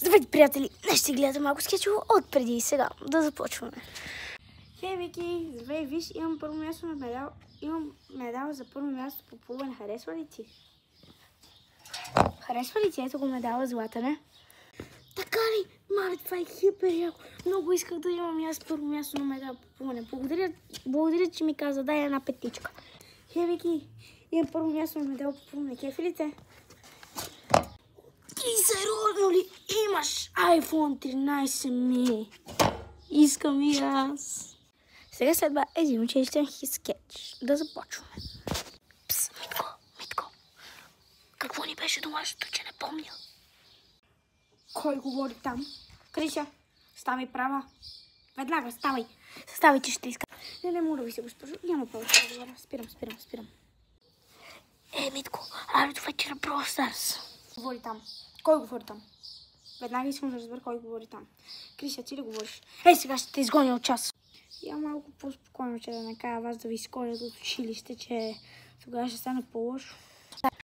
Здравейте, приятели! Днес ще гледате малко скетчово от преди и сега. Да започваме. Хей, Вики! Здравей, виж, имам първо място на медал. Имам медал за първо място по плуване. Харесва ли ти? Харесва ли ти? Ето го медала злата, не? Така ли? Мале, това е хипер яко. Много исках да имам аз първо място на медал по плуване. Благодаря, че ми каза, дай една петичка. Хей, Вики! Имам първо място на медал по плуване. Кефи ли те? Ти сериозно ли имаш iPhone 13 mini? Искам и аз. Сега следва един училищен скетч. Да започваме. Пс, Митко. Какво ни беше домашното, че не помня? Кой говори там? Криша, ставай права. Веднага, ставай. Ставай, че ще иска. Не, моля ви се, госпожо. Няма повече да говоря. Спирам. Митко, айде до вечера Brawl Stars. Говори там. Кой говори там? Веднага искам да разбера кой говори там. Криша, ти ли говориш? Сега ще те изгоня от час. Я малко по-спокойно, че да не кажа вас да ви изгонят от училище, че тогава ще стане по-лошо.